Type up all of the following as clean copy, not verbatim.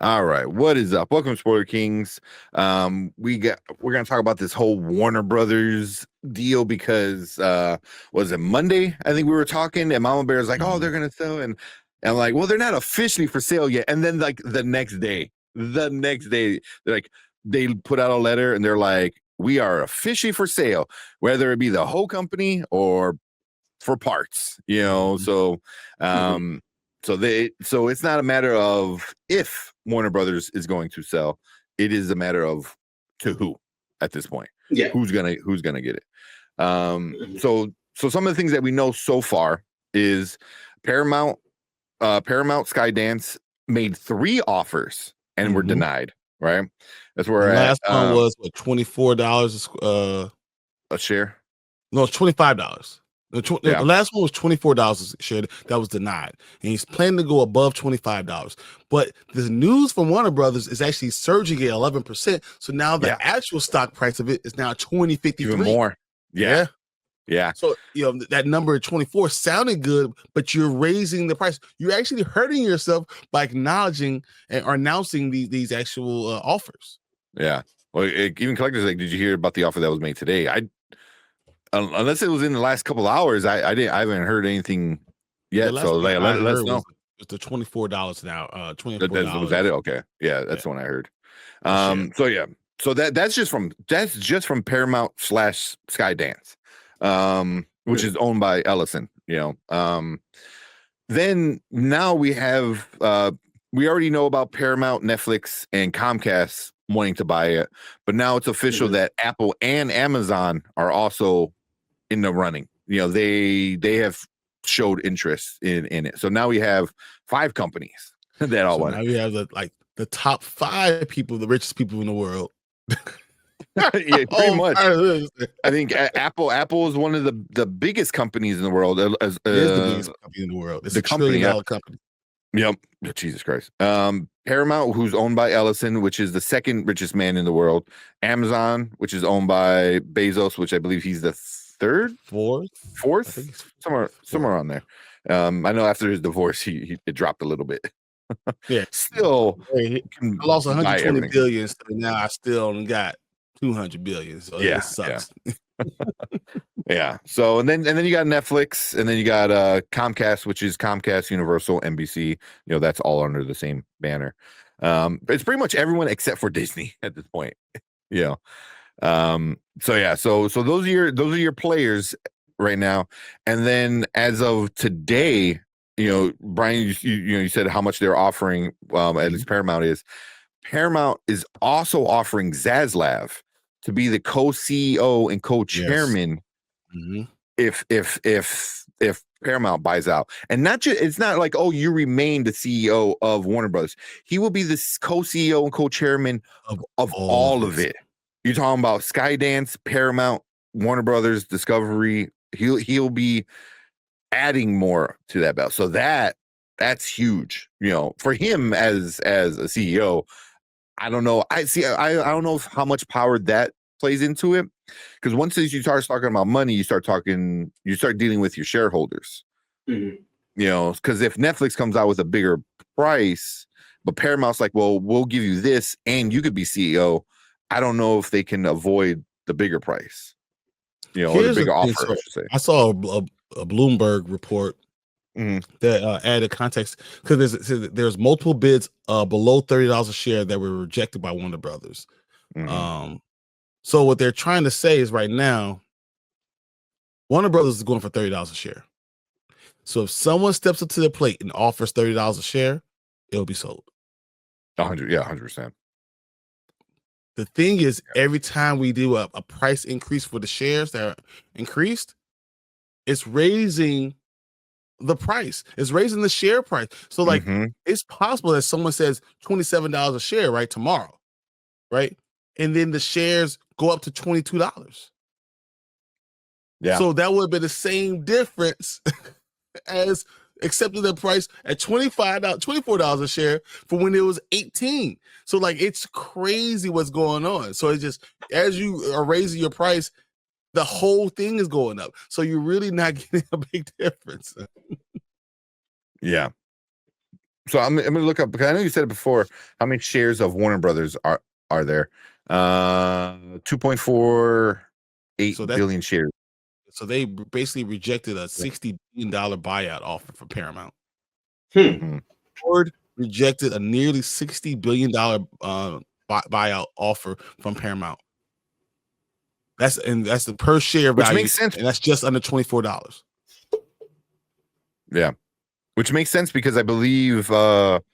All right, what is up? Welcome to Spoiler Kings. We're gonna talk about this whole Warner Brothers deal because was it Monday? I think we were talking, and Mama Bear's like, "Oh, they're gonna sell," and I'm like, "Well, they're not officially for sale yet." And then like the next day, they're like, they put out a letter, and they're like, "We are officially for sale, whether it be the whole company or for parts." So um so it's not a matter of if Warner Brothers is going to sell, it is a matter of to who at this point. Yeah. Who's gonna get it. So some of the things that we know so far is Paramount Skydance made 3 offers and were denied, right? That's where the last one was what, $24 a share. No, it's $25. The last one was $24 a share that was denied, and he's planning to go above $25. But the news from Warner Brothers is actually surging at 11%. So now the actual stock price of it is now $20.53. Even more. Yeah. So that number 24 sounded good, but you're raising the price. You're actually hurting yourself by acknowledging and announcing these actual offers. Yeah. Well, even collectors like, did you hear about the offer that was made today? Unless it was in the last couple hours, I haven't heard anything yet. So let us know. It's the $24 now. $24. Was that it? Okay. Yeah, that's the one I heard. So that's just from Paramount / Skydance, which is owned by Ellison. Then now we have we already know about Paramount, Netflix, and Comcast wanting to buy it, but now it's official that Apple and Amazon are also in the running. They have showed interest in it. So now we have 5 companies that all want. Now we have the top 5 people, the richest people in the world. Yeah, pretty much. I think Apple is one of the biggest companies in the world. It is the biggest company in the world. It's a $1 trillion company. Yep. Jesus Christ. Paramount, who's owned by Ellison, which is the second richest man in the world. Amazon, which is owned by Bezos, which I believe he's the fourth, somewhere on there. I know after his divorce, it dropped a little bit. Yeah. Still, I lost 120 billion, so now I still only got 200 billion. So it sucks. Yeah. So and then you got Netflix, and then you got Comcast, which is Comcast, Universal, NBC. That's all under the same banner. It's pretty much everyone except for Disney at this point. So those are your players right now. And then as of today, Brian, you said how much they're offering. At least Paramount is also offering Zaslav to be the co-CEO and co-chairman. If Paramount buys out, and it's not like, oh, you remain the CEO of Warner Brothers. He will be the co-CEO and co-chairman of all of it. You're talking about Skydance, Paramount, Warner Brothers, Discovery. He'll be adding more to that belt. So that's huge. For him as a CEO. I don't know. I don't know how much power that plays into it, because once you start talking about money, you start dealing with your shareholders. Because if Netflix comes out with a bigger price, but Paramount's like, well, we'll give you this and you could be CEO. I don't know if they can avoid the bigger price, or the bigger offer. I should say. I saw a Bloomberg report that added context, because there's multiple bids below $30 a share that were rejected by Warner Brothers. So what they're trying to say is right now, Warner Brothers is going for $30 a share. So if someone steps up to the plate and offers $30 a share, it'll be sold. 100%. The thing is, every time we do a price increase for the shares that are increased, it's raising the price. It's raising the share price. So it's possible that someone says $27 a share right tomorrow, right? And then the shares go up to $22. Yeah. So that would have been the same difference as accepting the price at $24 a share for when it was 18. So it's crazy what's going on. So it's just, as you are raising your price, the whole thing is going up. So you're really not getting a big difference. Yeah. So I'm gonna look up because I know you said it before. How many shares of Warner Brothers are there? 2.48 So billion shares. so they basically rejected a $60 billion buyout offer from Paramount. Mm-hmm. Ford rejected a nearly $60 billion buyout offer from Paramount. That's the per share Which value, makes sense. and that's just under $24. Yeah, which makes sense because I believe what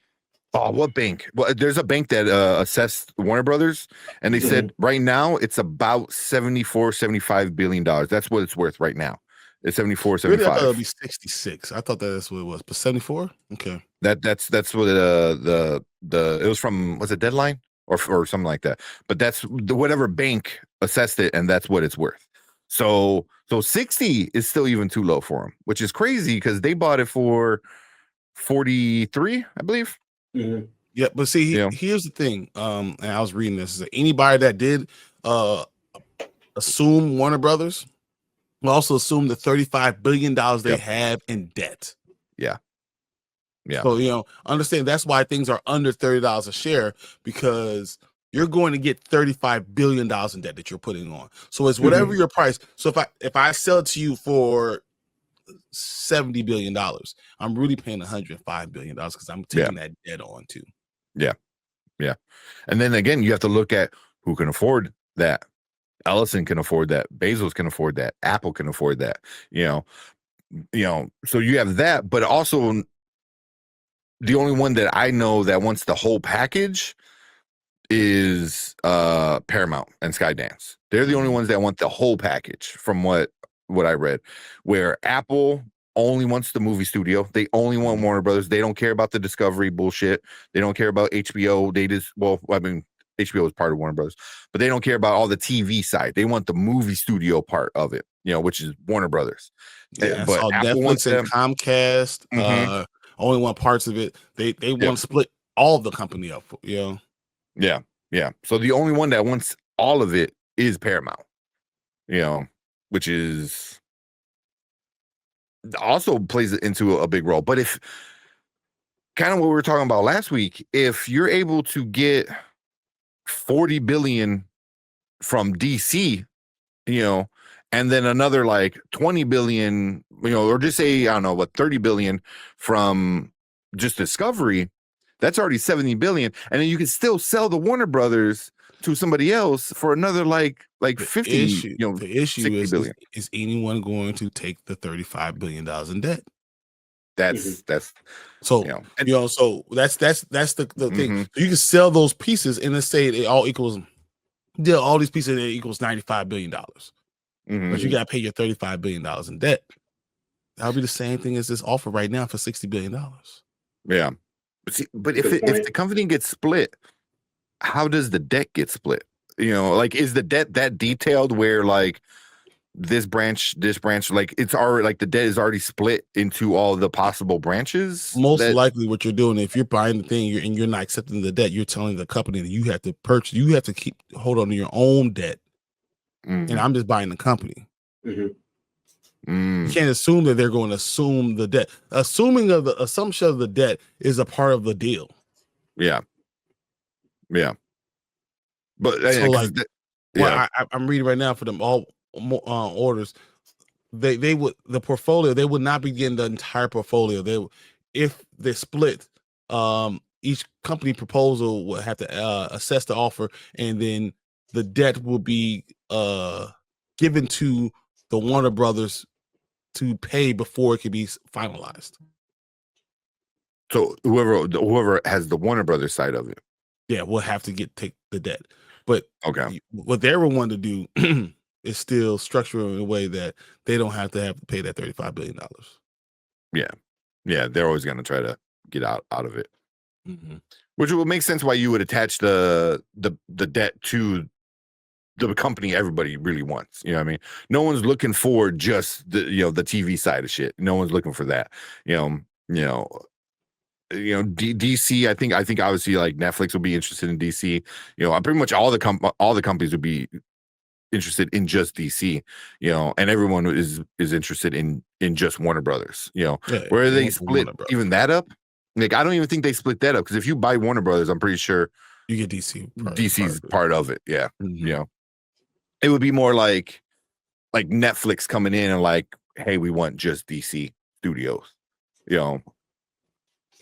bank? Well, there's a bank that assessed Warner Brothers, and they said right now it's about 75 billion dollars. That's what it's worth right now. It's 74, Really, I thought it 75. would be 66. I thought that's what it was, but 74. Okay. That's what the it was from, was it Deadline or something like that. But that's whatever bank assessed it, and that's what it's worth. So 60 is still even too low for them, which is crazy because they bought it for 43, I believe. Mm-hmm. Yeah, but see, here's the thing. And I was reading this. Is that anybody that did assume Warner Brothers will also assume the $35 billion they have in debt. Yeah. So, understand that's why things are under $30 a share, because you're going to get $35 billion in debt that you're putting on. So it's whatever your price. So if I sell it to you for $70 billion, I'm really paying $105 billion because I'm taking that debt on too. Yeah. And then again, you have to look at who can afford that. Ellison can afford that. Bezos can afford that. Apple can afford that. So you have that, but also the only one that I know that wants the whole package is Paramount and Skydance. They're the only ones that want the whole package from what I read, where Apple only wants the movie studio. They only want Warner Brothers. They don't care about the Discovery bullshit. They don't care about HBO. HBO is part of Warner Brothers, but they don't care about all the TV side. They want the movie studio part of it, which is Warner Brothers. Yeah, But so Apple wants Netflix and them. Comcast only want parts of it. They want to split all the company up. Yeah. So the only one that wants all of it is Paramount. Which is also plays into a big role. But if kind of what we were talking about last week, if you're able to get 40 billion from DC, and then another like 20 billion, or just say, I don't know, 30 billion from just Discovery, that's already 70 billion. And then you can still sell the Warner Brothers to somebody else for another like 50, the issue 60 billion. Is anyone going to take the $35 billion in debt? That's so so that's the thing. So you can sell those pieces and let's say it all equals, all these pieces it equals $95 billion. But you got to pay your $35 billion in debt. That'll be the same thing as this offer right now for $60 billion. Yeah. But if the company gets split, how does the debt get split? Is the debt that detailed where like this branch, like it's already like the debt is already split into all the possible branches? Most likely what you're doing, if you're buying the thing and you're not accepting the debt, you're telling the company that you have to purchase, you have to hold on to your own debt. And I'm just buying the company. You can't assume that they're going to assume the debt. Assumption of the debt is a part of the deal. Yeah. But I'm reading right now for them all orders. They would, the portfolio, they would not be getting the entire portfolio. If they split, each company proposal will have to assess the offer, and then the debt will be given to the Warner Brothers to pay before it can be finalized. So whoever has the Warner Brothers side of it, will have to take the debt. But okay, what they were wanting to do is still structure in a way that they don't have to pay that $35 billion. Yeah, they're always going to try to get out of it, which will make sense why you would attach the debt to the company everybody really wants. You know what I mean? No one's looking for just the the TV side of shit. No one's looking for that. DC. I think obviously like Netflix will be interested in DC. Pretty much all the companies would be interested in just DC. And everyone is interested in just Warner Brothers. Where they split even that up. Like, I don't even think they split that up, because if you buy Warner Brothers, I'm pretty sure you get DC's part of it. Yeah. Mm-hmm. You know, it would be more like Netflix coming in and like, hey, we want just DC studios. You know,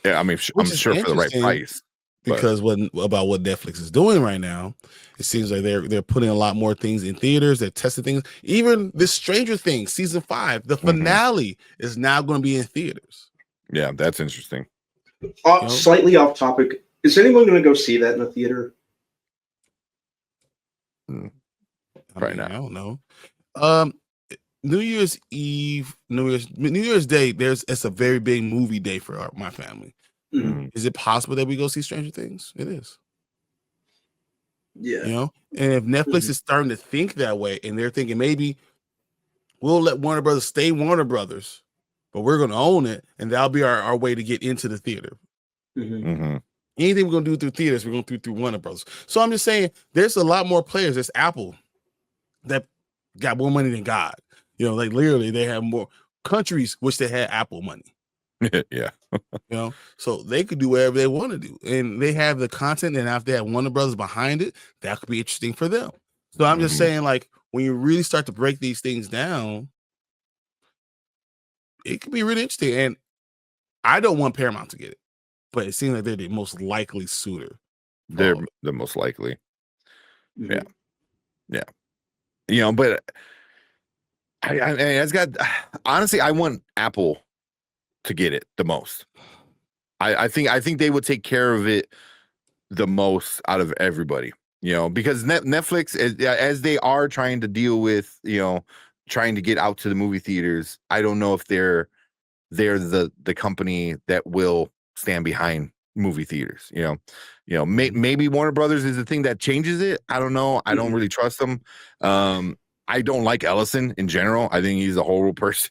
yeah, I mean, I'm sure for the right price. Because what Netflix is doing right now, it seems like they're putting a lot more things in theaters. They're testing things. Even this Stranger Things season 5, the finale is now going to be in theaters. Yeah, that's interesting. Slightly off topic. Is anyone going to go see that in the theater? Probably not. I don't know. New Year's Eve, New Year's Day. It's a very big movie day for my family. Mm-hmm. Is it possible that we go see Stranger Things? It is. Yeah. You know, and if Netflix is starting to think that way, and they're thinking maybe we'll let Warner Brothers stay Warner Brothers, but we're going to own it, and that'll be our way to get into the theater. Anything we're going to do through theaters, we're going to do through Warner Brothers. So I'm just saying, there's a lot more players. There's Apple that got more money than God. You know, like literally, they have more countries wish they had Apple money. Yeah. You know, so they could do whatever they want to do, and they have the content, and if they have Warner Brothers behind it, that could be interesting for them. So I'm just saying, like, when you really start to break these things down, it could be really interesting. And I don't want Paramount to get it, but it seems like they're the most likely suitor. They're the most likely. Yeah. You know, but honestly, I want Apple to get it the most. I think they would take care of it the most out of everybody, you know, because Netflix, as they are trying to deal with, you know, trying to get out to the movie theaters, I don't know if they're the company that will stand behind movie theaters. You know, maybe Warner Brothers is the thing that changes it. I don't know. I don't really trust them. I don't like Ellison in general. I think he's a horrible person,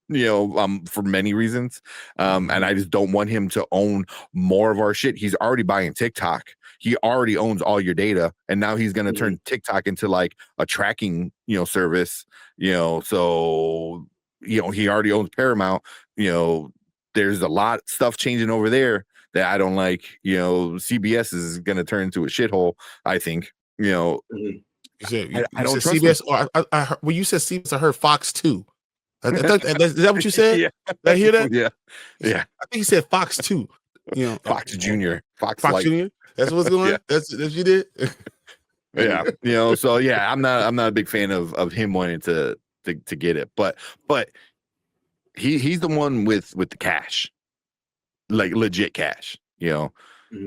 you know, for many reasons. And I just don't want him to own more of our shit. He's already buying TikTok. He already owns all your data, and now he's going to turn TikTok into like a tracking, you know, service, you know. So, you know, he already owns Paramount. You know, there's a lot of stuff changing over there that I don't like. You know, CBS is going to turn into a shithole, I think. You know, you said, I don't said trust CBS. Or when you said CBS, I heard Fox 2. Is that what you said? Yeah. Did I hear that? Yeah. I think you said Fox 2. You know, Fox Junior, Fox Junior. That's what's going on. Yeah. That's you did. Yeah, you know. So yeah, I'm not a big fan of him wanting to get it, but he's the one with the cash, like legit cash, you know,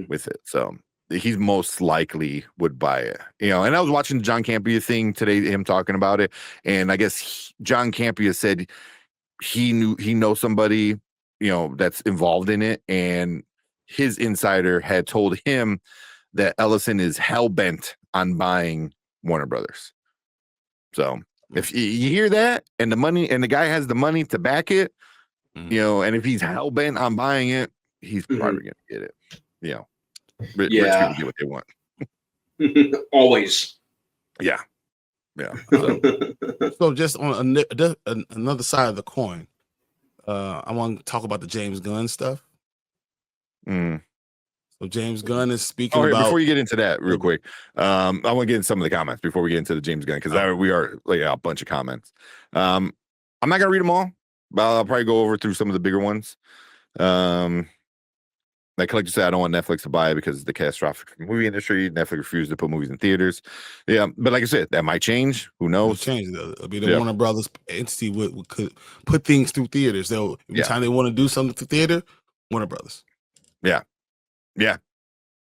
with it. So he's most likely would buy it, you know. And I was watching the John Campea thing today, him talking about it, and I guess John Campea said he knows somebody, you know, that's involved in it, and his insider had told him that Ellison is hell-bent on buying Warner Brothers. So if you hear that, and the guy has the money to back it, you know, and if he's hell-bent on buying it, he's probably gonna get it. You know, rich people get what they want. Always. Yeah. So just on another side of the coin, I want to talk about the James Gunn stuff. So James Gunn is speaking about. Before you get into that, real quick, I want to get in some of the comments before we get into the James Gunn, because we are like a bunch of comments. I'm not gonna read them all, but I'll probably go over through some of the bigger ones. Like you said, I don't want Netflix to buy it because of the catastrophic movie industry. Netflix refused to put movies in theaters. Yeah, but like I said, that might change. Who knows? It'll change. It'll be the Warner Brothers entity could put things through theaters. They'll every time they want to do something through theater, Warner Brothers. Yeah. You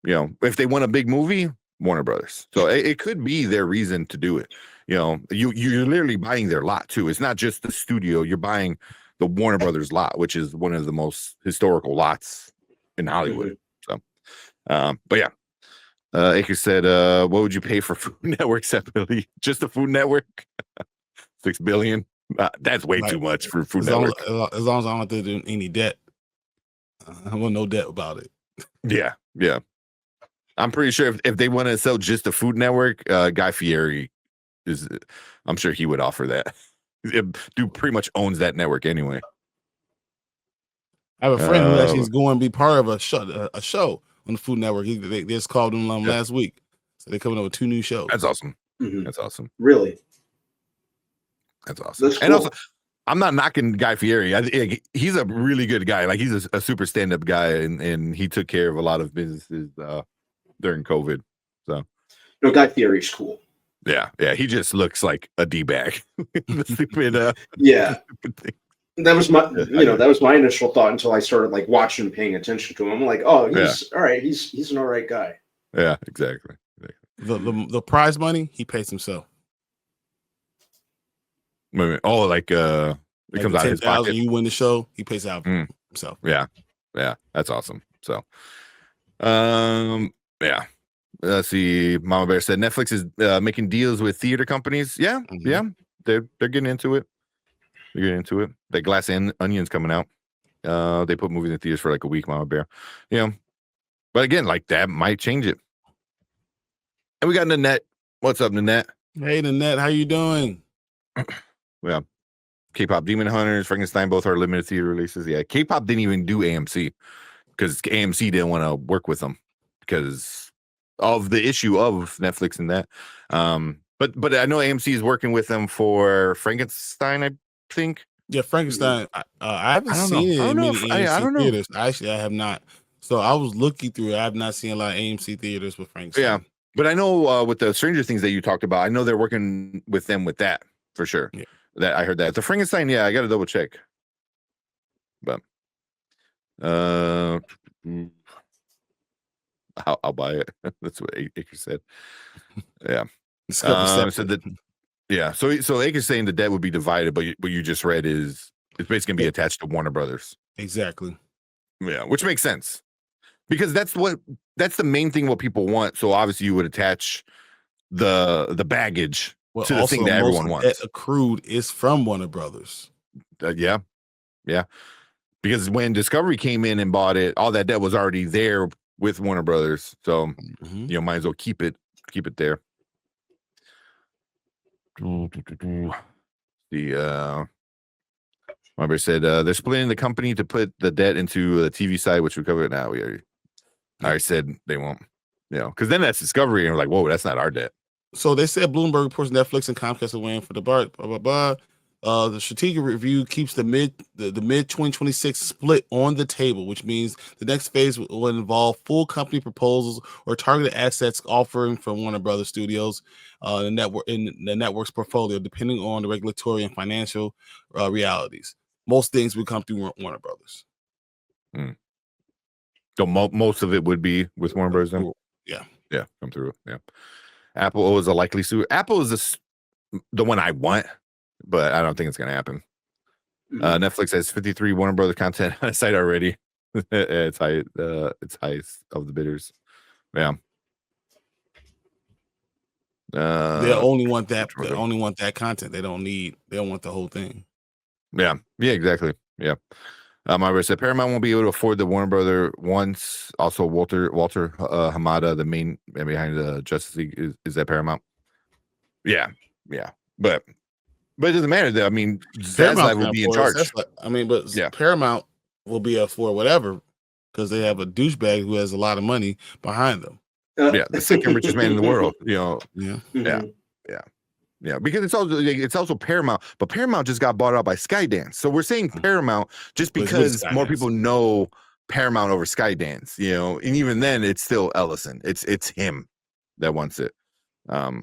know, if they want a big movie, Warner Brothers. So it could be their reason to do it. You know, you're literally buying their lot too. It's not just the studio. You're buying the Warner Brothers lot, which is one of the most historical lots in Hollywood. So, but yeah, Acre said, what would you pay for Food Network separately? Just the Food Network? $6 billion? That's way too much for Food Network. As long as I don't have to do any debt. I want no debt about it. Yeah. I'm pretty sure if they want to sell just the Food Network, Guy Fieri I'm sure he would offer that. Dude pretty much owns that network anyway. I have a friend who actually is going to be part of a show on the Food Network. They just called him last week, so they're coming up with 2 new shows. That's awesome. Mhm. That's awesome. Really, that's awesome. that's cool. And also, I'm not knocking Guy Fieri. He's a really good guy. Like he's a super stand-up guy, and he took care of a lot of businesses during COVID. So, no, Guy Fieri's cool. Yeah. He just looks like a d-bag. The stupid. Yeah. Stupid thing. That was my, that was my initial thought until I started like watching and paying attention to him. I'm like, oh, he's all right. He's an all right guy. Yeah, exactly. The prize money he pays himself. Oh, like it comes out of his pocket. You win the show, he pays out himself. Yeah, that's awesome. So, yeah. Let's see. Mama Bear said Netflix is making deals with theater companies. Yeah, they're getting into it. They're getting into it. That Glass Onion's coming out. They put movies in theaters for like a week. Mama Bear, but again, like that might change it. And we got Nanette. What's up, Nanette? Hey, Nanette, how you doing? Well, K-pop Demon Hunters, Frankenstein, both are limited theater releases. Yeah, K-pop didn't even do AMC because AMC didn't want to work with them because of the issue of Netflix and that. But I know AMC is working with them for Frankenstein, I think. Yeah, Frankenstein. I haven't seen it in many AMC theaters. Actually, I have not. So I was looking through it. I have not seen a lot of AMC theaters with Frankenstein. Yeah, but I know with the Stranger Things that you talked about, I know they're working with them with that for sure. Yeah. That I heard that the Frankenstein. Yeah, I got to double check. But I'll buy it. That's what Akers said. Yeah. So Akers saying the debt would be divided, but what you just read is it's basically gonna be attached to Warner Brothers. Exactly. Yeah, which makes sense because that's the main thing what people want. So obviously you would attach the baggage to the thing that everyone wants. Debt accrued is from Warner Brothers. Yeah. Because when Discovery came in and bought it, all that debt was already there with Warner Brothers. So might as well keep it there. The Marbury said they're splitting the company to put the debt into the TV side, which we covered now. I already said they won't, because then that's Discovery, and we're like, whoa, that's not our debt. So they said Bloomberg reports Netflix and Comcast are waiting for the blah blah blah. The strategic review keeps the mid 2026 split on the table, which means the next phase will involve full company proposals or targeted assets offering from Warner Brothers Studios, the network's portfolio, depending on the regulatory and financial realities. Most things would come through Warner Brothers. So most of it would be with Warner Brothers. Then? Yeah, come through. Yeah, Apple is a likely suit. Apple is the one I want, but I don't think it's going to happen. Netflix has 53 Warner Brothers content on the site already. It's high. It's highest of the bidders. Yeah. They only want that. They only want that content. They don't want the whole thing. Yeah. Exactly. Yeah. Myra said Paramount won't be able to afford the Warner Brother once. Also, Walter Hamada, the main man behind the Justice League, is at Paramount. Yeah. But it doesn't matter. Though. I mean, Zaslav will be in charge. Paramount will be up for whatever because they have a douchebag who has a lot of money behind them. The second richest man in the world. Yeah, because it's also Paramount, but Paramount just got bought out by Skydance. So we're saying Paramount just because more people know Paramount over Skydance, and even then it's still Ellison. It's him that wants it. Yeah.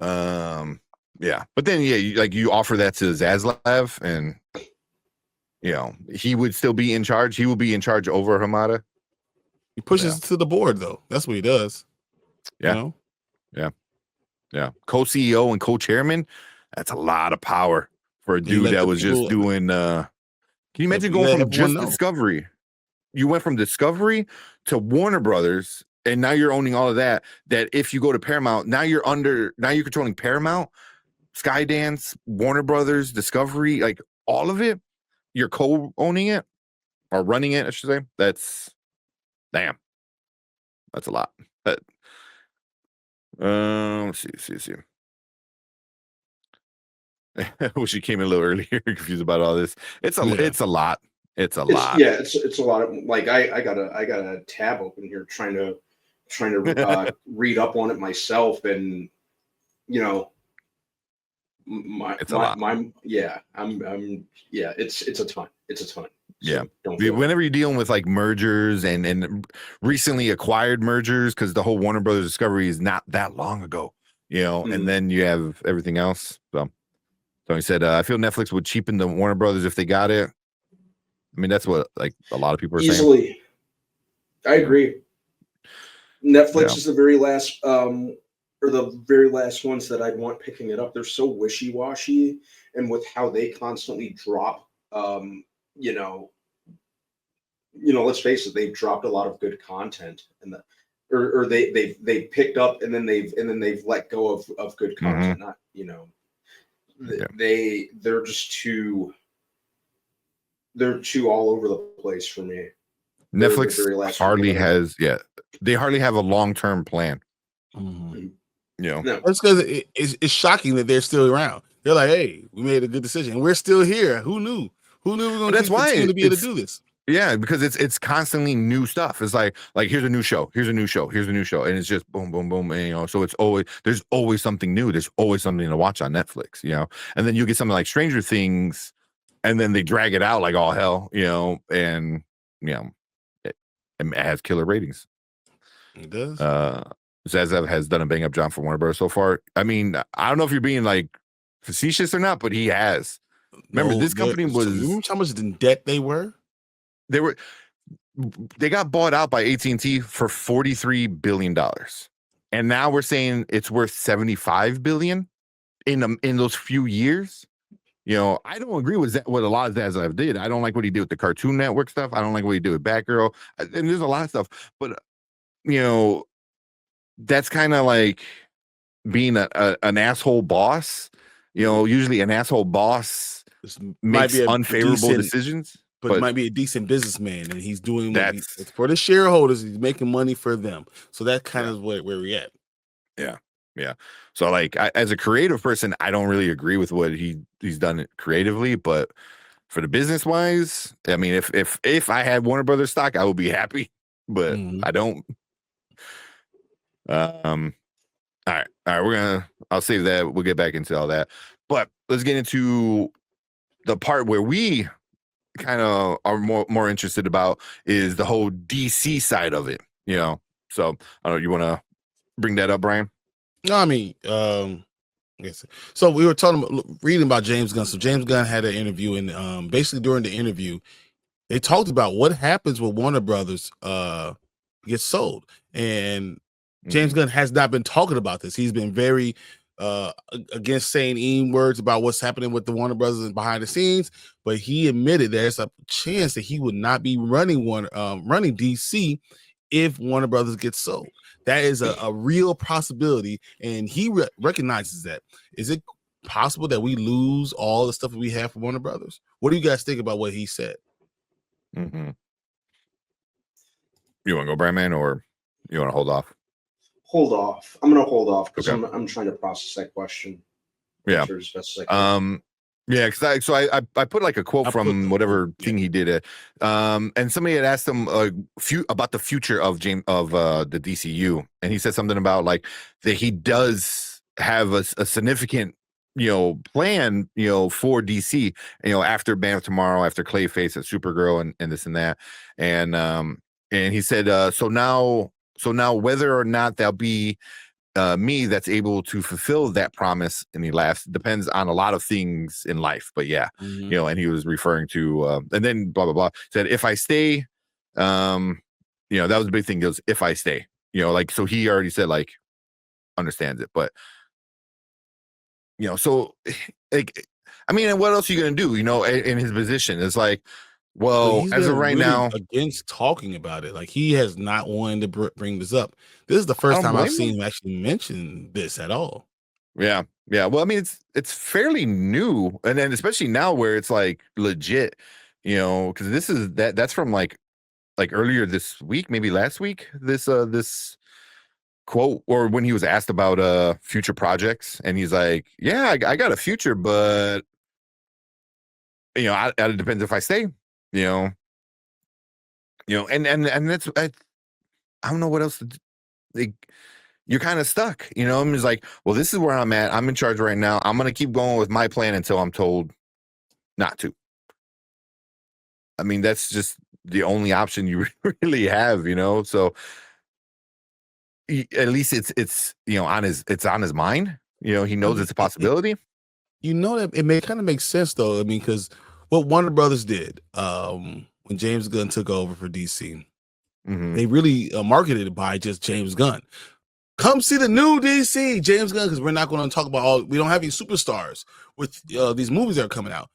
But then you offer that to Zaslav and he would still be in charge. He will be in charge over Hamada. He pushes to the board though. That's what he does. Yeah. Yeah. Co-CEO and co-chairman. That's a lot of power for a dude that was just doing can you imagine going from just Discovery? You went from Discovery to Warner Brothers, and now you're owning all of that. That if you go to Paramount, now you're controlling Paramount, Skydance, Warner Brothers, Discovery, like all of it. You're co-owning it or running it, I should say. That's a lot. Let's see. wish you came in a little earlier, confused about all this. It's a lot. It's a lot. It's a lot of like I got a tab open here trying to read up on it myself, and you know it's a lot. I'm it's a ton. It's a ton. So whenever you're dealing with like mergers and recently acquired mergers, because the whole Warner Brothers Discovery is not that long ago, and then you have everything else. So he said, I feel Netflix would cheapen the Warner Brothers if they got it. I mean, that's what like a lot of people are saying. I agree. Netflix is the very last or the very last ones that I'd want picking it up. They're so wishy-washy, and with how they constantly drop let's face it, they've dropped a lot of good content, and they've picked up and then they've let go of good content. Not they're just too all over the place for me. Netflix hardly has they hardly have a long-term plan. That's because it's shocking that they're still around. They're like, hey, we made a good decision, and we're still here. Who knew we're going to continue to be able to do this? Yeah, because it's constantly new stuff. It's like here's a new show, here's a new show, here's a new show, and it's just boom, boom, boom. And, so there's always something new. There's always something to watch on Netflix, And then you get something like Stranger Things, and then they drag it out like all hell, and it has killer ratings. It does. Zazev has done a bang up job for Warner Bros. So far. I mean, I don't know if you're being like facetious or not, but he has. Remember, this company was. So you remember how much in debt they were? They got bought out by AT&T for $43 billion. And now we're saying it's worth $75 billion in those few years. I don't agree with what a lot of Zazev did. I don't like what he did with the Cartoon Network stuff. I don't like what he did with Batgirl. And there's a lot of stuff. But, that's kind of like being an asshole boss. Usually an asshole boss makes unfavorable decisions. But he might be a decent businessman, and he's doing it's for the shareholders. He's making money for them. So that kind of where we're at. Yeah. So like, as a creative person, I don't really agree with what he's done creatively, but for the business wise, I mean, if I had Warner Brothers stock, I would be happy, but I don't. All right. I'll save that. We'll get back into all that, but let's get into the part where we kind of are more interested about is the whole DC side of it, So I don't know. You want to bring that up, Brian? No, I mean, yes. So we were reading about James Gunn. So James Gunn had an interview, and basically during the interview, they talked about what happens when Warner Brothers gets sold, and James Gunn has not been talking about this. He's been very against saying words about what's happening with the Warner Brothers and behind the scenes, but he admitted there's a chance that he would not be running DC if Warner Brothers gets sold. That is a real possibility, and he recognizes that. Is it possible that we lose all the stuff that we have for Warner Brothers? What do you guys think about what he said? You want to go, Brian, man, or you want to hold off? Hold off. I'm going to hold off because I'm trying to process that question. Yeah. As best as I can. Yeah, because I put like a quote from whatever thing he did, and somebody had asked him about the future of the DCU, and he said something about like that he does have a significant plan for DC after Man of Tomorrow, after Clayface and Supergirl and this and that, and he said so now whether or not there'll be me that's able to fulfill that promise in the last depends on a lot of things in life, but and he was referring to and then blah blah blah said if I stay, that was a big thing. He goes, if I stay, like, so he already said like understands it, but so like, I mean, and what else are you gonna do, in his position? It's like, well, as of right now, against talking about it, like he has not wanted to bring this up. This is the first time I've seen him actually mention this at all. Yeah. Well, I mean, it's fairly new, and then especially now where it's like legit, because that's from like earlier this week, maybe last week. This quote, or when he was asked about future projects, and he's like, "Yeah, I got a future, but it depends if I stay." You know, and that's I don't know what else to do. Like, you're kind of stuck. I'm just like, well, this is where I'm at. I'm in charge right now. I'm gonna keep going with my plan until I'm told not to. I mean, that's just the only option you really have. So at least it's on his mind. He I knows mean, it's a possibility. that it may kind of make sense though. I mean, because what Warner Brothers did when James Gunn took over for DC, they really marketed it by just James Gunn. Come see the new DC James Gunn, because we're not going to talk about we don't have any superstars with these movies that are coming out.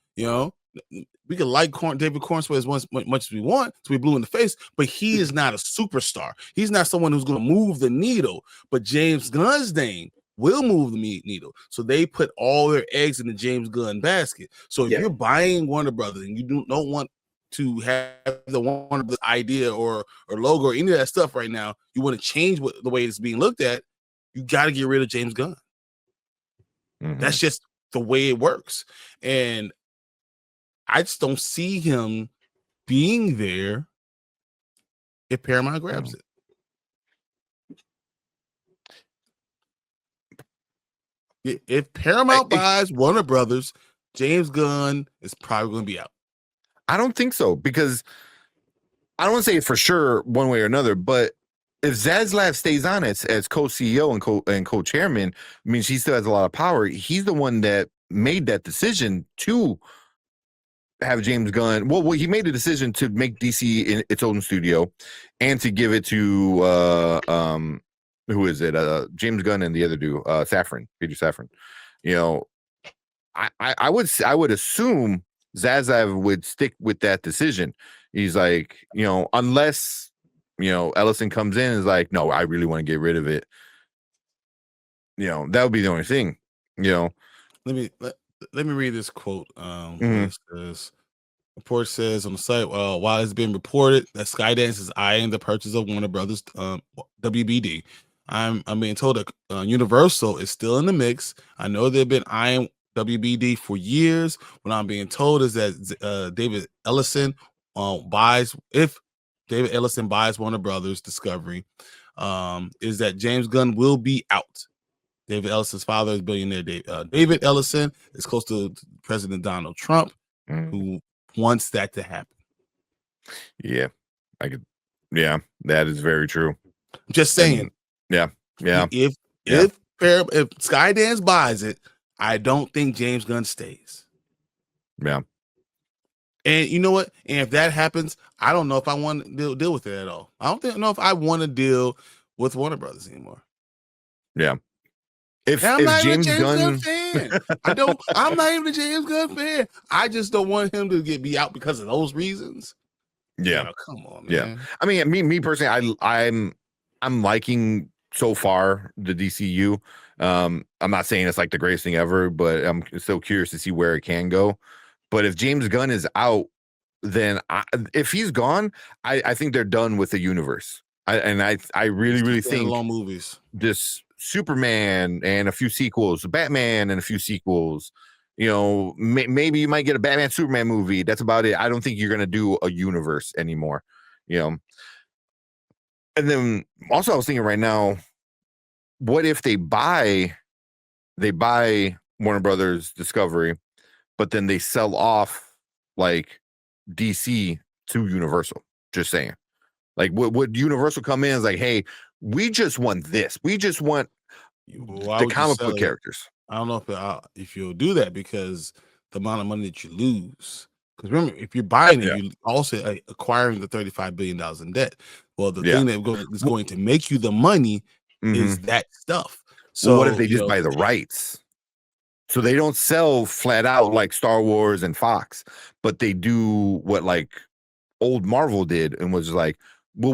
We can like David Cornswell as much as we want to be blue in the face, but he is not a superstar. He's not someone who's going to move the needle. But James Gunn's name will move the needle. So they put all their eggs in the James Gunn basket. So if you're buying Warner Brothers and you don't want to have the Warner Brothers idea or logo or any of that stuff right now, you want to change the way it's being looked at, you got to get rid of James Gunn. That's just the way it works. And I just don't see him being there if Paramount grabs it. If Paramount buys Warner Brothers, James Gunn is probably going to be out. I don't think so, because I don't want to say it for sure one way or another, but if Zaslav stays on as co-CEO and co-chairman, I mean, she still has a lot of power. He's the one that made that decision to have James Gunn. Well, he made the decision to make DC in its own studio and to give it to who is it? James Gunn and the other dude, Peter Safran. I would assume Zaslav would stick with that decision. He's like, unless Ellison comes in and is like, no, I really want to get rid of it. That would be the only thing. Let me read this quote. It says, report says on the site, while it's been reported that Skydance is eyeing the purchase of Warner Brothers WBD, I'm being told that Universal is still in the mix. I know they've been eyeing WBD for years. What I'm being told is that David Ellison buys Warner Brothers Discovery, is that James Gunn will be out. David Ellison's father is billionaire David Ellison is close to President Donald Trump, who wants that to happen. Yeah, that is very true. I'm just saying. If Skydance buys it, I don't think James Gunn stays. Yeah. And you know what? And if that happens, I don't know if I want to deal with it at all. I don't know if I want to deal with Warner Brothers anymore. Yeah. If James Gunn fan. I'm not even a James Gunn fan. I just don't want him to be out because of those reasons. Yeah. Come on, man. Yeah. I mean, me personally, I'm liking so far the DCU. I'm not saying it's like the greatest thing ever, but I'm still curious to see where it can go. But if James Gunn is out, then if he's gone, I think they're done with the universe. I really think long movies. This Superman and a few sequels, Batman and a few sequels. Maybe you might get a Batman Superman movie. That's about it. I don't think you're gonna do a universe anymore. And then also I was thinking right now, what if they buy Warner Brothers Discovery, but then they sell off like DC to Universal? Just saying. Like, would Universal come in and is like, hey, we just want this. We just want the comic book characters. I don't know if you'll do that, because the amount of money that you lose. Because remember, if you're buying it, you're also acquiring the $35 billion in debt. Well, the thing that is going to make you the money is that stuff. So what if they just buy the rights? So they don't sell flat out like Star Wars and Fox, but they do what like old Marvel did and was like, well,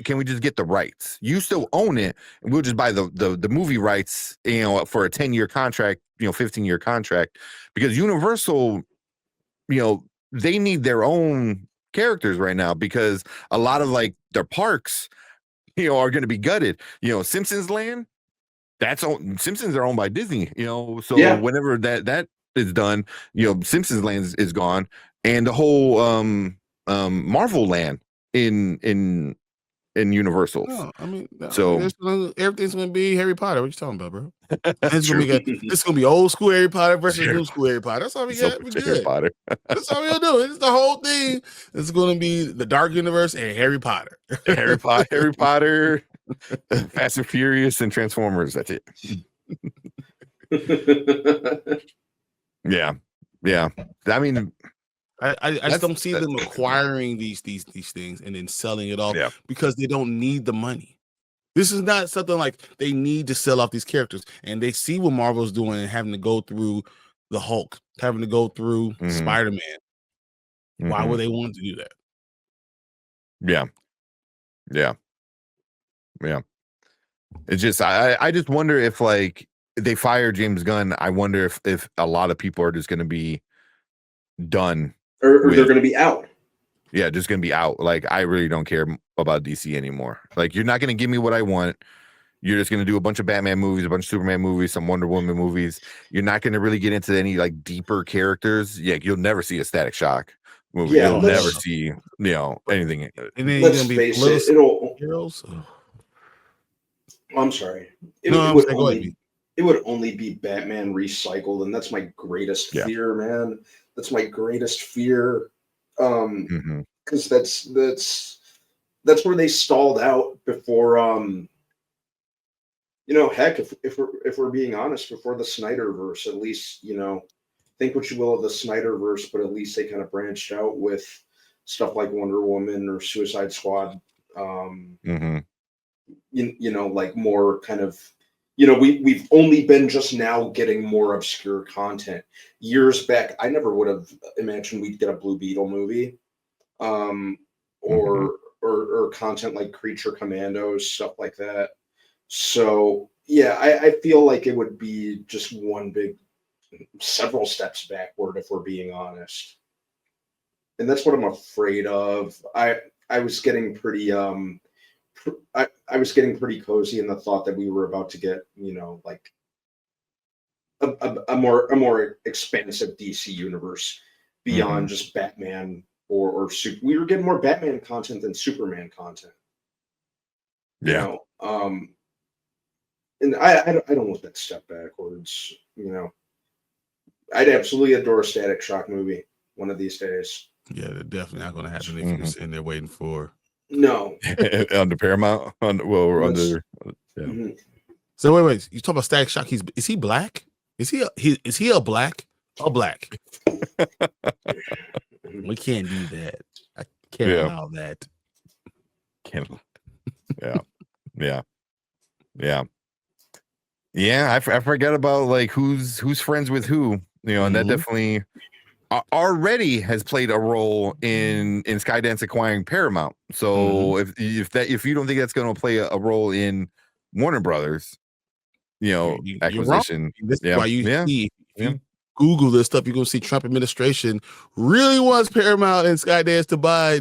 can we just get the rights? You still own it, and we'll just buy the movie rights, for a 10-year contract, 15-year contract, because Universal, they need their own characters right now, because a lot of like their parks, are going to be gutted. Simpsons Land, Simpsons are owned by Disney. So whenever that is done, Simpsons Land is gone, and the whole Marvel Land in Universal. No, So everything's gonna be Harry Potter. What you talking about, bro? It's gonna be old school Harry Potter versus new school Harry Potter. That's all we got. We good. Harry Potter. That's all we'll do. It's the whole thing. It's gonna be the Dark Universe and Harry Potter. Harry Potter, Fast and Furious, and Transformers. That's it. Yeah. I mean, I just don't see them acquiring these things and then selling it off because they don't need the money. This is not something like they need to sell off these characters, and they see what Marvel's doing and having to go through the Hulk, having to go through Spider-Man. Why would they want to do that? Yeah. It's just I just wonder if like they fire James Gunn. I wonder if a lot of people are just going to be done, or they're going to be out. Yeah, just going to be out. Like, I really don't care about DC anymore. Like, you're not going to give me what I want. You're just going to do a bunch of Batman movies, a bunch of Superman movies, some Wonder Woman movies. You're not going to really get into any like deeper characters. Yeah, you'll never see a Static Shock movie. Yeah, you'll never see anything. And then let's face it, it'll heroes. I'm sorry. It would only be Batman recycled, and that's my greatest fear, man. That's my greatest fear. Because that's where they stalled out before. Heck, if we're being honest, before the Snyderverse, at least think what you will of the Snyderverse, but at least they kind of branched out with stuff like Wonder Woman or Suicide Squad. Like more kind of. We've only been just now getting more obscure content. Years back, I never would have imagined we'd get a Blue Beetle movie, or content like Creature Commandos, stuff like that. So yeah, I feel like it would be just several steps backward if we're being honest, and that's what I'm afraid of. I was getting pretty I was getting pretty cozy in the thought that we were about to get, like a more expansive DC universe beyond just Batman or Super. We were getting more Batman content than Superman content. And I don't want that step backwards. I'd absolutely adore a Static Shock movie one of these days. Yeah, they're definitely not going to happen if you're sitting there waiting for. No. Under Paramount. Under. Yeah. So wait. You talk about Static Shock. Is he black? Is he a black? A black. We can't do that. I can't allow that. Yeah. I forget about like who's friends with who. And that definitely already has played a role in Skydance acquiring Paramount. So if you don't think that's going to play a role in Warner Brothers, acquisition, that's why you see if you Google this stuff, you're going to see Trump administration really wants Paramount and Skydance to buy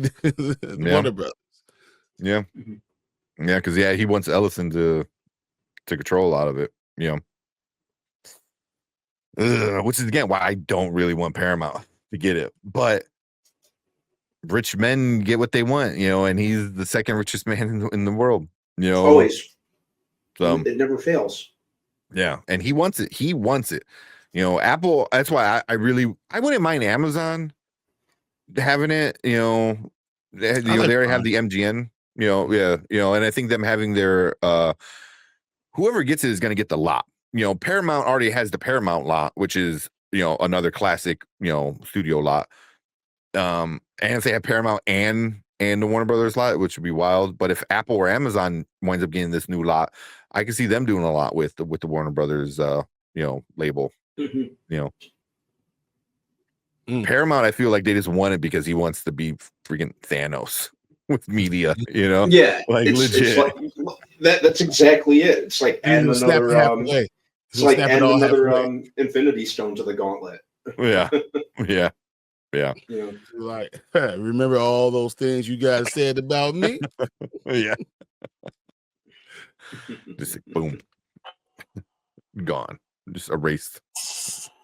Warner Brothers. Yeah, because he wants Ellison to control a lot of it. Which is again why I don't really want Paramount to get it, but rich men get what they want, and he's the second richest man in the world, always. So it never fails. Yeah, and he wants it. Apple. That's why I wouldn't mind Amazon having it. They already have the MGM. And I think them having their whoever gets it is going to get the lot. Paramount already has the Paramount lot, which is, another classic, studio lot. And if they have Paramount and the Warner Brothers lot, which would be wild. But if Apple or Amazon winds up getting this new lot, I can see them doing a lot with the Warner Brothers, label. Paramount, I feel like they just want it because he wants to be freaking Thanos with media, Yeah, like legit. It's like, that's exactly it. It's like adding another Infinity Stone to the gauntlet. Yeah. Like, remember all those things you guys said about me? Yeah. Just like, boom, gone, just erased,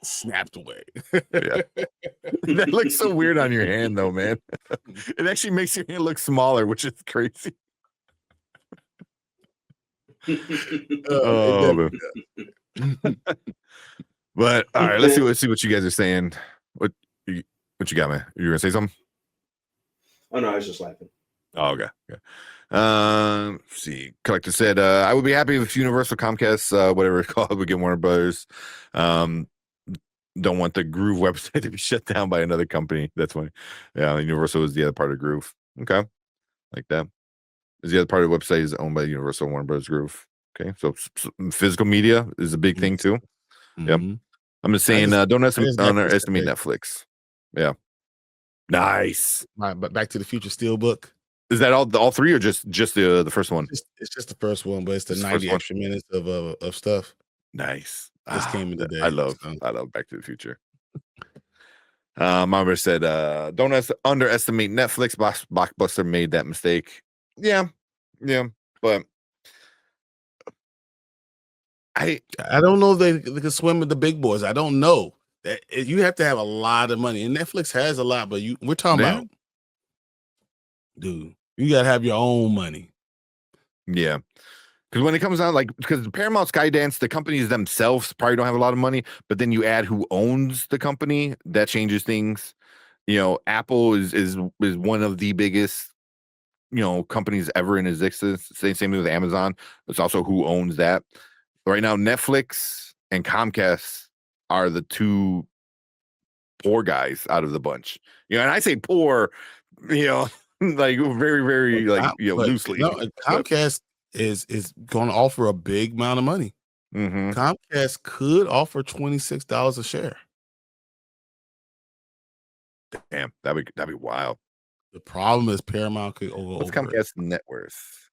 snapped away. Yeah. That looks so weird on your hand, though, man. It actually makes your hand look smaller, which is crazy. Oh, man. But all right, let's see what you guys are saying. What you got, man? You gonna say something? Oh no, I was just laughing. Oh, okay. Let's see. Collector said, I would be happy if Universal, Comcast, whatever it's called, would get Warner Brothers. Don't want the Groove website to be shut down by another company. That's funny. Yeah, Universal is the other part of Groove. Okay, like that. Is the other part of the website is owned by Universal, Warner Brothers Groove. Okay, so physical media is a big thing too. Yep. I'm just saying, don't underestimate Netflix. Yeah. Nice. But Back to the Future Steelbook. Is that all three or just the first one? It's just the first one, but it's the 90 extra minutes of stuff. Nice. Just came in today. I love Back to the Future. Mama said, don't underestimate Netflix. Blockbuster made that mistake. Yeah, but I don't know if they can swim with the big boys. I don't know. You have to have a lot of money, and Netflix has a lot, but we're talking about, dude, you gotta have your own money. Yeah, because when it comes down, because Paramount, Skydance, the companies themselves probably don't have a lot of money, but then you add who owns the company, that changes things. Apple is one of the biggest companies ever in existence. Same thing with Amazon. It's also who owns that. Right now, Netflix and Comcast are the two poor guys out of the bunch. And I say poor, like very, very loosely. Comcast is going to offer a big amount of money. Mm-hmm. Comcast could offer $26 a share. Damn, that'd be wild. The problem is Paramount could go What's over Comcast net worth?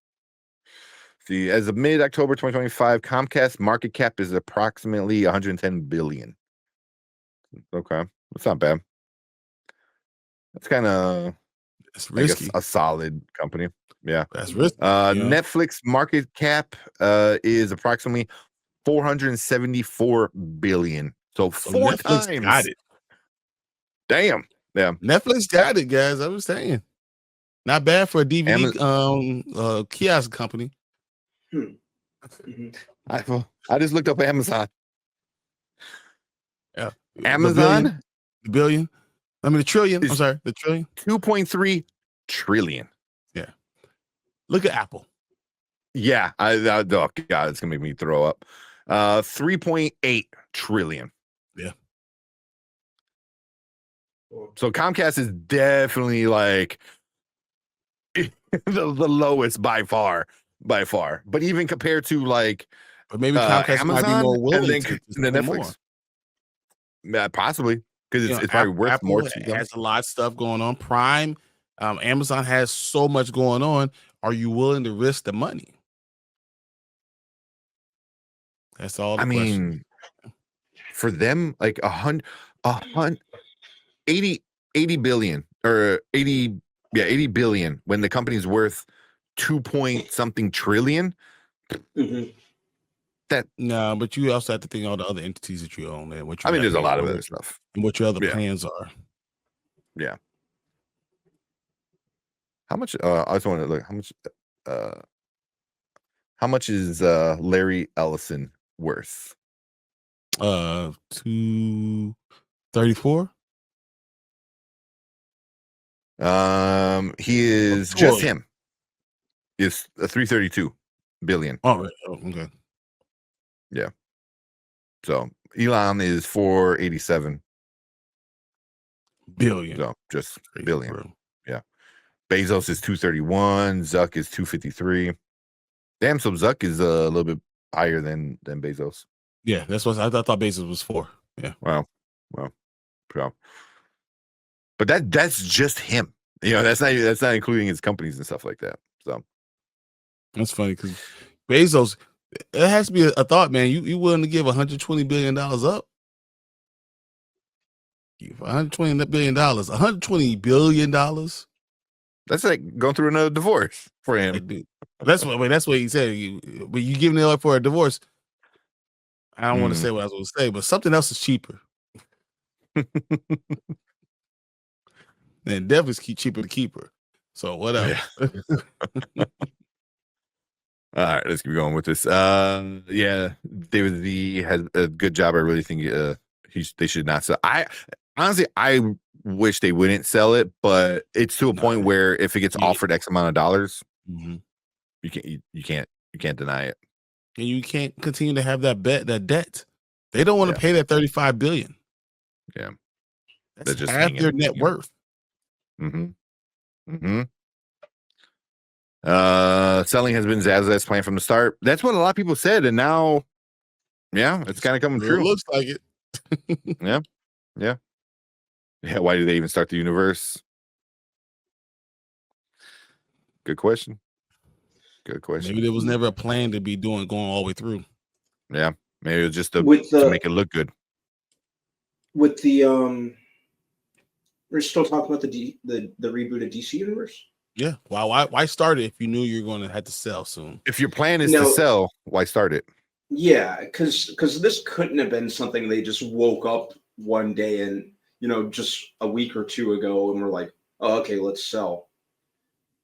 See, as of mid-October 2025, Comcast market cap is approximately 110 billion. Okay, that's not bad. That's kind of, I guess, a solid company. Yeah, that's risky. Netflix market cap is approximately 474 billion. So four Netflix times. Got it. Damn. Yeah. Netflix got it, guys. I was saying, not bad for a DVD kiosk company. I just looked up Amazon. Yeah, Amazon, the billion. I mean, the trillion. I'm sorry, the trillion. 2.3 trillion. Yeah. Look at Apple. Yeah, oh God, it's gonna make me throw up. 3.8 trillion. Yeah. So Comcast is definitely like the lowest by far. But even compared to but maybe Comcast Amazon might be more willing and then Netflix. More. Yeah, possibly because it's probably worth Apple more to them. Has a lot of stuff going on. Prime, Amazon has so much going on. Are you willing to risk the money? That's all. I mean, for them, like 80 billion or 80 billion when the company's worth 2-point-something trillion. Mm-hmm. No, but you also have to think all the other entities that you own and what you. There's a lot of other stuff and what your other plans are. Yeah. How much? I just want to look. How much is Larry Ellison worth? 234. He is just him. Is 332 billion. Oh, okay. Yeah. So Elon is 487 billion. So just billion. Bro. Yeah. Bezos is 231. Zuck is 253. Damn, so Zuck is a little bit higher than Bezos. Yeah, that's what I thought Bezos was 4. Yeah. Wow. But that's just him. That's not including his companies and stuff like that. So that's funny because Bezos, it has to be a thought, man. You willing to give $120 billion up? $120 billion, $120 billion. That's like going through another divorce for him. Like, dude, that's what he said. But you giving it up for a divorce. I don't want to say what I was going to say, but something else is cheaper. And definitely cheaper to keep her. So whatever. Yeah. All right, let's keep going with this. Yeah, David Z has a good job. I really think they should not sell. I wish they wouldn't sell it, but it's to a point where if it gets offered X amount of dollars, you can't deny it. And you can't continue to have that debt. They don't want to pay that $35 billion. Yeah, that's just half their net worth. Selling has been Zaz's plan from the start. That's what a lot of people said, and now, it's kind of coming true. It looks like it. Yeah. Why did they even start the universe? Good question. Maybe there was never a plan to be going all the way through. Yeah, maybe it was just to make it look good. With the we're still talking about the rebooted DC universe. Yeah. Why start it if you knew you were going to have to sell soon? If your plan is to sell, why start it? Yeah, because this couldn't have been something they just woke up one day and just a week or two ago and were like, oh, okay, let's sell.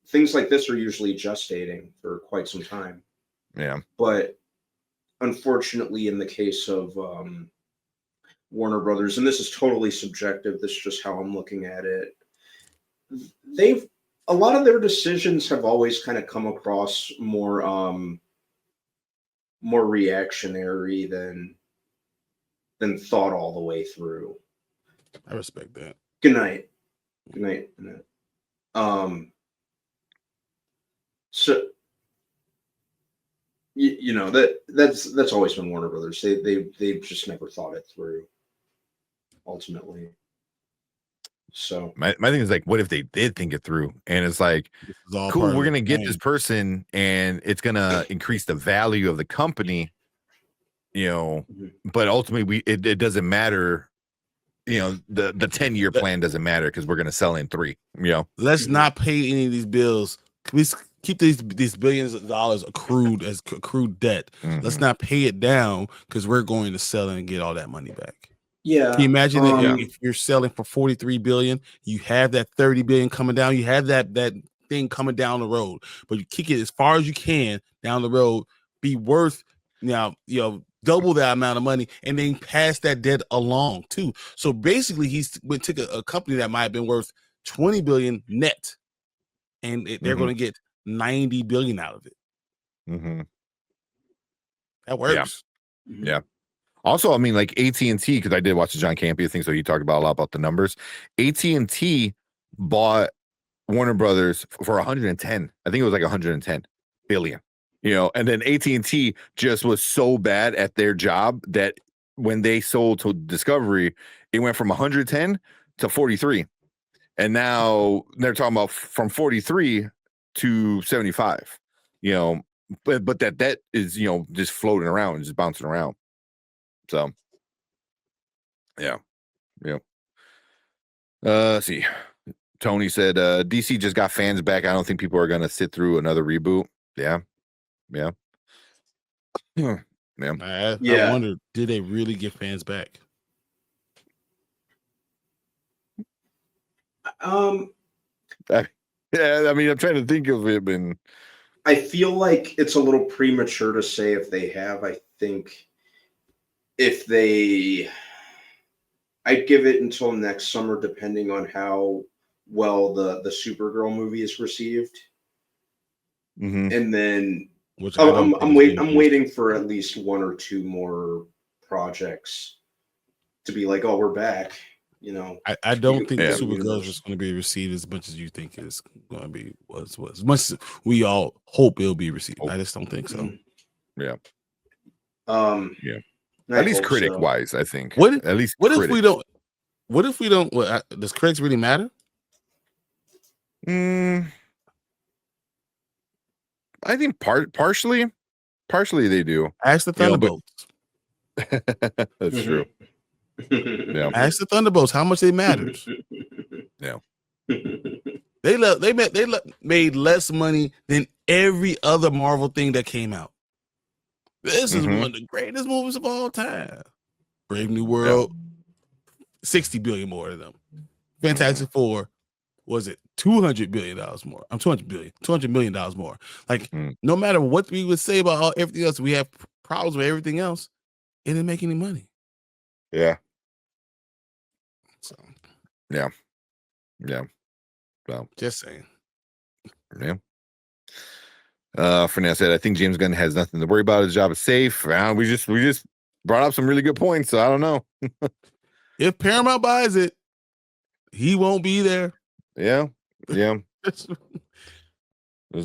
Things like this are usually gestating for quite some time. Yeah. But unfortunately, in the case of Warner Brothers, and this is totally subjective, this is just how I'm looking at it, a lot of their decisions have always kind of come across more reactionary than thought all the way through. I respect that. Good night. So that's always been Warner Brothers. They've just never thought it through. Ultimately. So my thing is like, what if they did think it through? And it's like, cool, we're gonna get this person, and it's gonna increase the value of the company, but ultimately it doesn't matter. The 10-year plan doesn't matter because we're gonna sell in 3. Let's not pay any of these bills. Can we keep these billions of dollars accrued as accrued debt? Let's not pay it down because we're going to sell it and get all that money back. Yeah. Can you imagine that if you're selling for $43 billion, you have that $30 billion coming down, you have that thing coming down the road, but you kick it as far as you can down the road, be worth double that amount of money, and then pass that debt along too. So basically, took a company that might have been worth $20 billion net, and they're going to get $90 billion out of it. That works. Yeah. Also, I mean, like AT&T, because I did watch the John Campea thing, so he talked about a lot about the numbers. AT&T bought Warner Brothers for 110. I think it was like 110 billion. And then AT&T just was so bad at their job that when they sold to Discovery, it went from 110 to 43. And now they're talking about from 43 to 75. But that is, just floating around, just bouncing around. So, yeah. Let's see. Tony said, DC just got fans back. I don't think people are going to sit through another reboot. Yeah. I wonder, did they really get fans back? I mean, I'm trying to think of it, and I feel like it's a little premature to say if they have. I think I'd give it until next summer, depending on how well the Supergirl movie is received. And then I'm waiting for at least 1 or 2 more projects to be like, oh, we're back. I don't think Supergirl is just going to be received as much as you think it's going to be. As much as we all hope it'll be received. I just don't think so. Yeah. I at least critic wise, I think. What if we don't? What if we don't? Does critics really matter? I think partially they do. Ask the Thunderbolts. That's true. Yeah. Ask the Thunderbolts how much they matters. Yeah. They made less money than every other Marvel thing that came out. This is one of the greatest movies of all time. Brave New World, 60 billion more than them. Fantastic Four, was it $200 billion more? I'm $200 million more. Like, no matter what we would say about everything else, we have problems with everything else. It didn't make any money. Yeah. So, yeah. So, just saying. Yeah. Fernand said, I think James Gunn has nothing to worry about. His job is safe. We just brought up some really good points. So I don't know. If Paramount buys it, he won't be there. Yeah. There's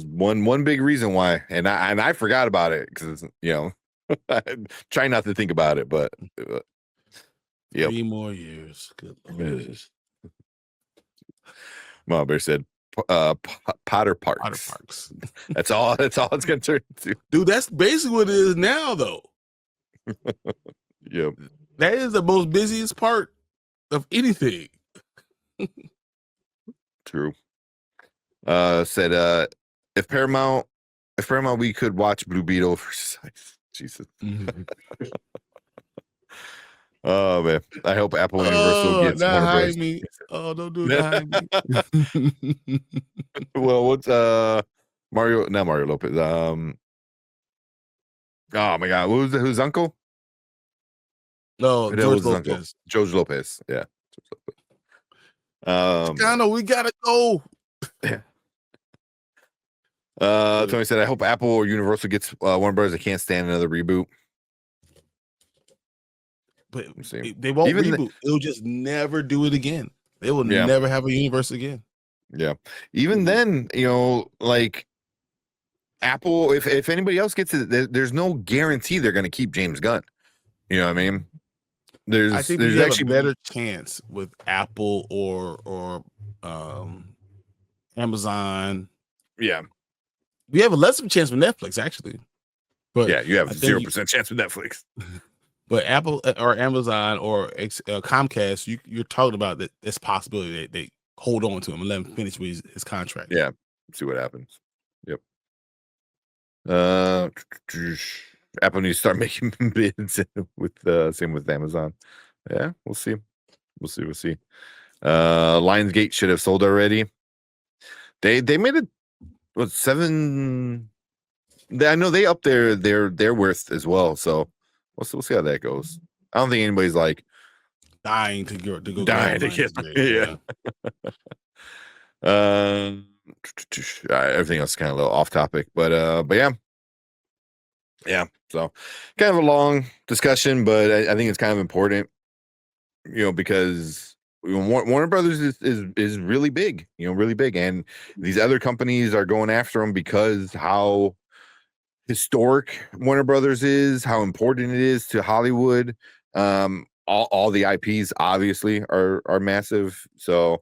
one big reason why, and I forgot about it because I try not to think about it, but 3 more years. Good Lord. Mom Bear said, Potter Parks. That's all it's gonna turn into. Dude, that's basically what it is now, though. Yep. That is the most busiest part of anything. True. Said if Paramount we could watch Blue Beetle versus Ice. Jesus. Oh man. I hope Apple and Universal gets Warner Bros. Me. Oh, don't do it behind me. Well, what's not Mario Lopez. Oh my god, who's uncle? No, George Lopez. George Lopez. Yeah. We gotta go. Yeah. Tony said, I hope Apple or Universal gets Warner Bros. I can't stand another reboot. But they won't reboot. They'll just never do it again. They will never have a universe again. Yeah. Even then, like Apple, if anybody else gets it, there's no guarantee they're going to keep James Gunn. You know what I mean? I think there's actually a better chance with Apple or Amazon. Yeah. We have a less of a chance with Netflix, actually. But yeah, you have 0% chance with Netflix. But Apple or Amazon or Comcast, you're talking about this possibility that they hold on to him and let him finish with his contract. Yeah, see what happens. Yep. Apple needs to start making bids with same with Amazon. Yeah, we'll see. Lionsgate should have sold already. They made it 7. I know they upped their worth as well. So we'll see how that goes. I don't think anybody's like dying to go dying to get. Yeah. Everything else is kind of a little off topic, but yeah. So kind of a long discussion, but I think it's kind of important, because Warner Brothers is really big, really big, and these other companies are going after them because how historic Warner Brothers is, how important it is to Hollywood. All the IPs obviously are massive. So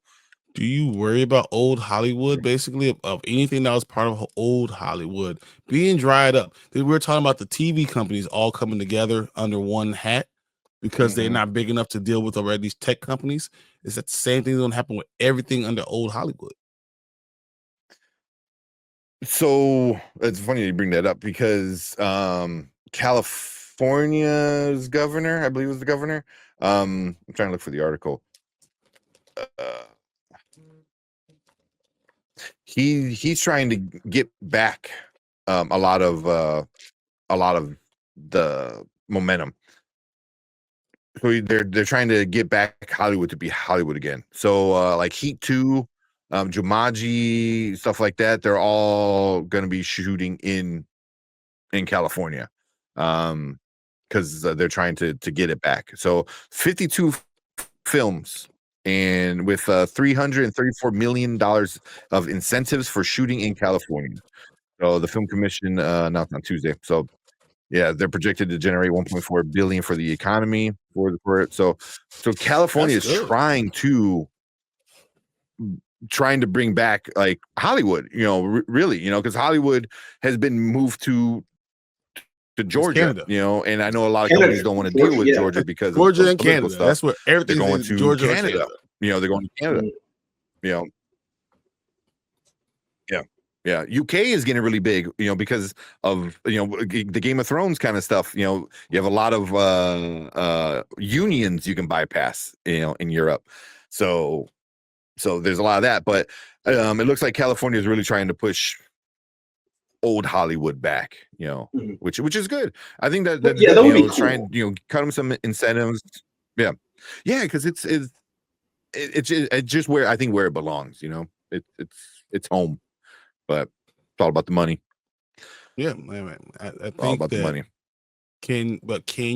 do you worry about old Hollywood, basically, of anything that was part of old Hollywood being dried up? We're talking about the TV companies all coming together under one hat because they're not big enough to deal with already these tech companies. Is that the same thing that's going to happen with everything under old Hollywood? So it's funny you bring that up because California's governor, I believe was the governor. I'm trying to look for the article. He's trying to get back a lot of the momentum. So they're trying to get back Hollywood to be Hollywood again. So like Heat 2, Jumanji, stuff like that, they're all going to be shooting in California because they're trying to get it back. So 52 films and with $334 million of incentives for shooting in California. So the Film Commission announced on Tuesday. So yeah, they're projected to generate $1.4 billion for the economy for it. So California is trying to bring back like Hollywood, really, because Hollywood has been moved to Georgia, and I know a lot of companies don't want to deal with Georgia because Georgia and Canada. Stuff. That's where everything's going to Georgia Canada. They're going to Canada. Yeah, UK is getting really big, because of the Game of Thrones kind of stuff. You have a lot of unions you can bypass, in Europe. So there's a lot of that, but it looks like California is really trying to push old Hollywood back, which is good. I think that's Yeah, good. that would be Try cool. and cut them some incentives. Yeah, because it's just where I think where it belongs. It's home, but it's all about the money. Yeah, man, I All think about the that money. can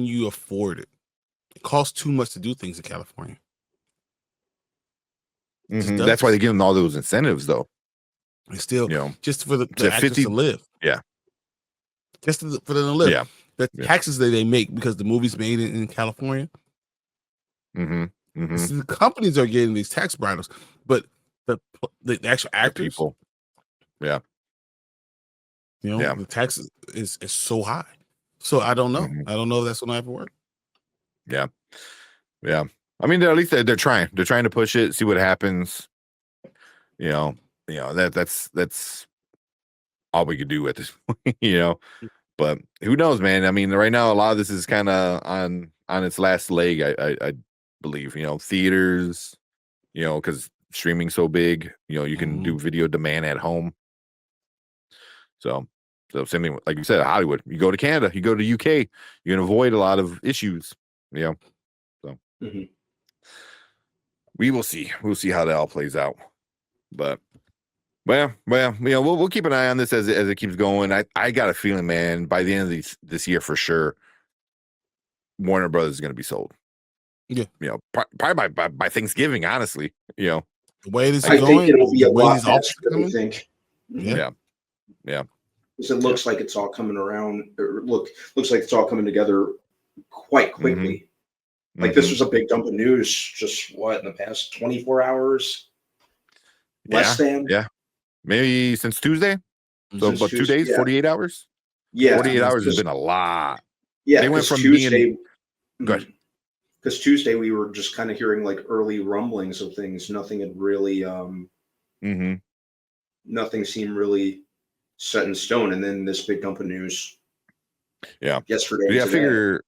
you afford it? It costs too much to do things in California. It just That's why does. they give them all those incentives, though. It's still just for the to actors 50. to live. Yeah, Just for them to live. yeah, The yeah. taxes that they make because the movie's made in California. The companies are getting these tax bridles, but the actual The actors, people. Yeah, yeah. the tax is so high. So I don't know. Mhm. I don't know if that's going to ever work. Yeah, yeah. I mean, at least they're trying. They're trying to push it, see what happens. That's all we could do at this point. But who knows, man? I mean, right now a lot of this is kind of on its last leg. I believe. Theaters. Because streaming's so big. You can do video demand at home. So same thing, like you said, Hollywood. You go to Canada, you go to UK, you can avoid a lot of issues. So we will see. We'll see how that all plays out. But well, we'll keep an eye on this as it keeps going. I got a feeling, man, by the end of this year for sure, Warner Brothers is going to be sold. Yeah, probably by Thanksgiving. Honestly, the way this I is think going, it'll be the a way lot these offers faster than I coming. think. Yeah. Because it looks like it's all coming around. Looks like it's all coming together quite quickly. Like this was a big dump of news. Just in the past 24 hours? Less than? Yeah. Maybe since Tuesday. So Since about 2 Tuesday, days, 48 hours. Yeah, 48 hours has been a lot. Yeah, they went from Tuesday. Good. Because Tuesday we were just kind of hearing like early rumblings of things. Nothing had really. Nothing seemed really set in stone, and then this big dump of news. Yeah. Yesterday. Yeah, I figure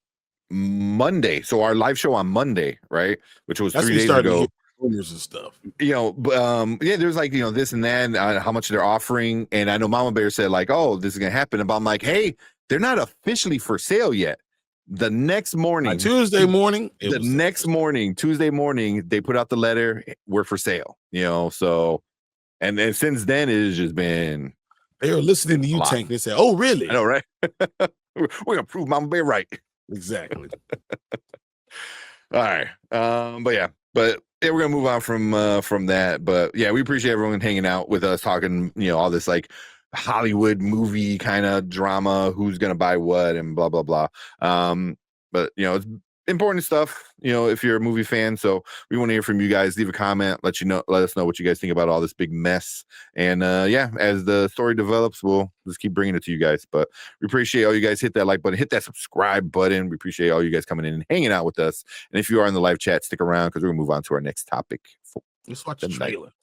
Monday. So our live show on Monday, right? Which was 3 days ago. Rumors and stuff. There's like, this and that, how much they're offering. And I know Mama Bear said like, oh, this is going to happen. But I'm like, hey, they're not officially for sale yet. The next morning, Tuesday morning, Tuesday morning, they put out the letter, we're for sale, so, and then since then it has just been. They were listening to you, Tank. They said, oh, really? I know, right? We're going to prove Mama Bear right. Exactly. All right. But we're gonna move on from that. But yeah, we appreciate everyone hanging out with us, talking, all this like Hollywood movie kind of drama, who's gonna buy what and blah blah blah. But it's important stuff, if you're a movie fan. So we want to hear from you guys. Leave a comment, let us know what you guys think about all this big mess. And as the story develops, we'll just keep bringing it to you guys. But we appreciate all you guys. Hit that like button, hit that subscribe button. We appreciate all you guys coming in and hanging out with us. And if you are in the live chat, stick around because we're gonna move on to our next topic. Let's watch the trailer.